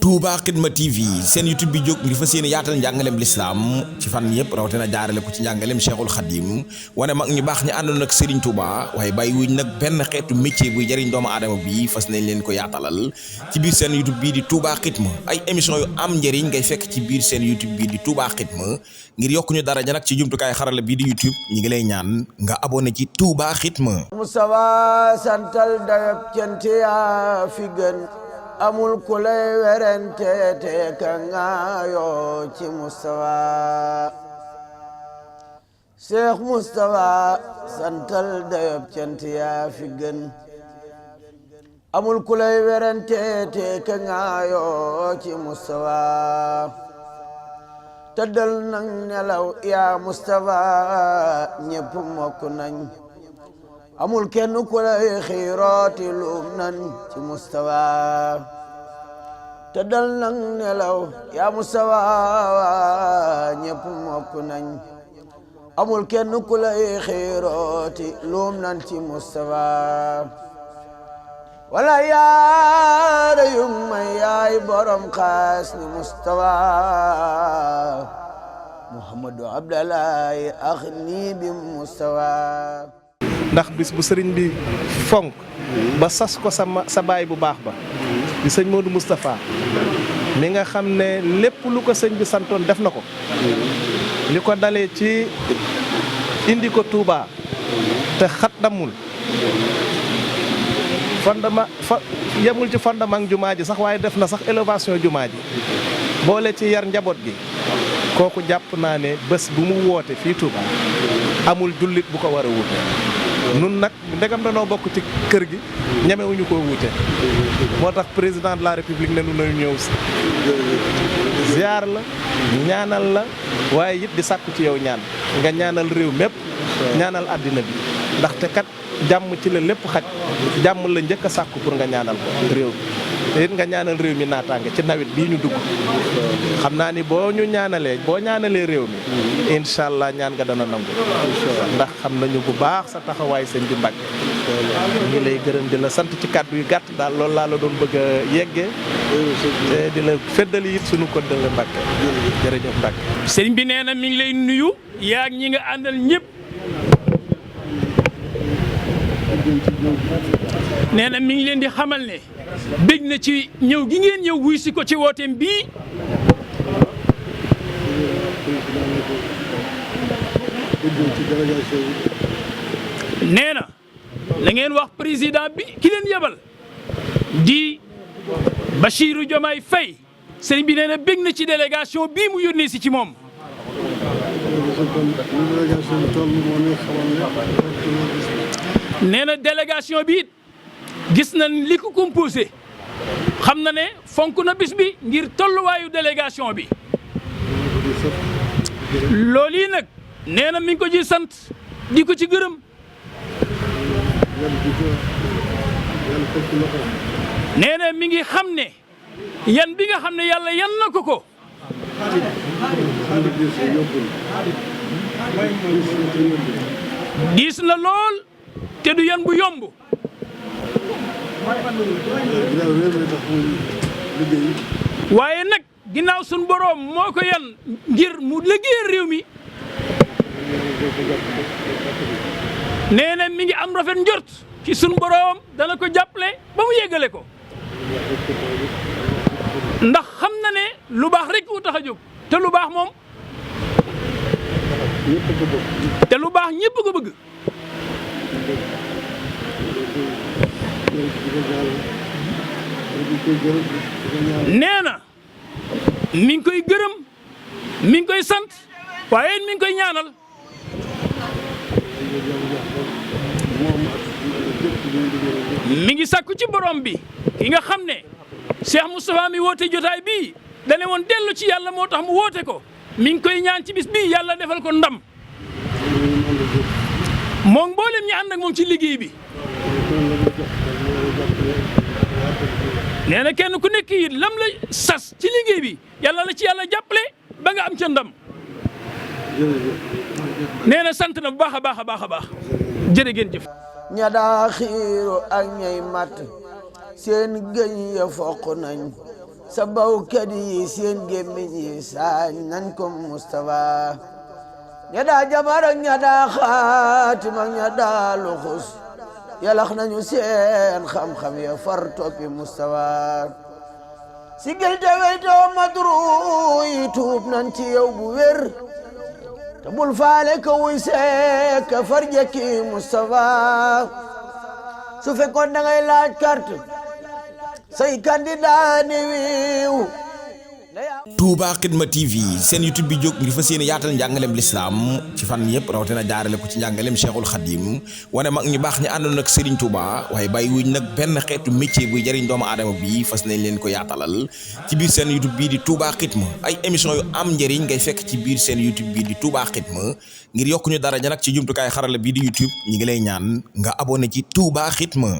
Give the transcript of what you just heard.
Touba Xidma TV seen YouTube bi jóg ngir fas yéene yaatal njàngaleem lislaam ci fan yëpp rawatina jaarale ko ci njàngaleem Cheikhul Khadim wane mag ñu baax ñi àndoon ak Serigne Touba waaye bàyyi wuñ nag benn xeetu métier buy jëriñ doomu aadama bi fas nañ leen ko yaatalal ci biir seen YouTube bii di Touba Xidma ay émission yu am njëriñ ngay fekk ci biir seen YouTube bii di Touba Xidma ngir yokku ñu daraja nag ci jumtukaay xarala bii di YouTube ñi ngi lay ñaan nga abonné ci Touba Xidma. Mustafa santal dayab cant yaa fi gën amul ku lay werante te ka ngaayoo ci Mustafa Cheikh Mustafa santal dayab cant yaa fi gën amul ku lay werante te ka ngaayoo ci Mustafa tëddal nang nelaw yaa Mustafa ñépp mokk nañ amul kenn ku lay xiirooti luum nan ci Mustafa tëddal nang nelaw yaa Mustafa ñépp mokk nañ amul kenn ku lay xiirooti luum nan ci Mustafa wala yaara yum may yaay borom xaas ni Mustafa Muhammadu Abdallahi ax nii bi Mustafa ndax bis bu sëriñ bi fonk ba sas ko sa baay bu baax ba di sëñ Modou Moustapha mi nga xam ne lépp lu ko sëñ bi santoon def na ko li ko dalee ci indi ko Touba te xat damul fondement yemul ci fondement jumaa ji sax waaye def na sax élévation jumaa ji boole ci yar njaboot gi kooku jàpp naa ne bés bu mu woote fii Touba amul jullit bu ko war a wuute nun nag ndegam danoo bokk ci kër gi ñemewuñu koo wuute moo tax président de la république ne nu nañu ñëw ziar la ñaanal la waaye it di sàkku ci yow ñaan nga ñaanal réew mépp ñaanal àddina bi ndaxte kat jàmm ci la lépp xaj jàmm la njëkk a sàkku pour nga ñaanal ko réew mi te it nga ñaanal réew mi naataange ci nawet bii ñu dugg xam naa ni boo ñaanalee réew mi incha allah ñaan nga dana nangu ndax xam nañu bu baax sa taxawaay sëñ bi Mbàkke ñu lay gërëm di la sant ci kàddu yu gàtt daal loolu laa la doon bëgg a yeggee te di la feddali it sunu ko dëgg Mbàkke jërëjëf Mbàkke sëriñ bi nee na mi ngi lay nuyu yaa ñi nga àndal ñëpp nee na mi ngi leen di xamal ne bég na ci ñëw gi ngeen ñëw wuy si ko ci wooteem bii nee na la ngeen wax président bi ki leen yebal di Bassirou Diomaye Faye sëriñ bi nee na bég na ci délégation bii mu yónnee si ci moom nee na délégation bi it gis na li ko composé xam na ne fonk na bis bi ngir tolluwaayu délégation bi loolu yi nag nee na mi ngi ko ci sant di ko ci gërëm nee na mi ngi xam ne yan bi nga xam ne yàlla yan na ko diis na lool te du yan bu yomb waaye nag ginnaaw sun boroom moo ko yan ngir mu liggéeyal réew mi nee na mi ngi am rafet njort ci sun boroom dana ko jàppale ba mu yeggale ko ndax xam na ne lu baax rek ko tax a jóg te lu baax moom te lu baax ñëpp ko bëgg nee na mi ngi koy gërëm mi ngi koy sant waaye mi ngi koy ñaanal mi ngi sàkku ci borom bi ki nga xam ne Cheikh Moustapha mi woote jotaay bii dane woon dellu ci yàlla moo tax mu woote ko mi ngi koy ñaan ci bis bii yàlla defal ko ndam moom mboolem ñi ànd ak moom ci liggéey bi nee na kenn ku nekk it lam la sas ci liggéey bi yàlla la ci yàlla jàppale ba nga am ca ndam nee na sant na bu baax a baax a baax a baax jërë ngeen jëf ña daa xiiru ak ñay mat seen gëñ ya foq nañ sa bawkat yi seen gémmiñ yi saañ nan ko Mustafa ña daa jabar ak ña daa xaatim ak ña daa luxus yalax nañu seen xam-xam ya far toppi Mustafa sigil te weytoo madru yi tuub nan ci yow bu wér te bul faale ka wuy seek ka far jekki Mustafa su fekkoon da ngay laaj carte say candidat ni wiiw Touba Khidma TV seen YouTube bi jóg ngir fas yéene yaatal njàngaleem lislaam ci fan yëpp rawatina jaarale ko ci njàngaleem Cheikhul Khadim wane mag ñu baax ñi àndoon ak Serigne Touba waaye bàyyi wuñ nag benn xeetu métier buy jëriñ doomu aadama bi fas nañ leen ko yaatalal ci biir seen YouTube bii di Touba Khidma ay émission yu am njëriñ ngay fekk ci biir seen YouTube bii di Touba Khidma ngir yokk ñu daraja nag ci jumtukaay xarala bii di YouTube ñi ngi lay ñaan nga abonné ci Touba Khidma.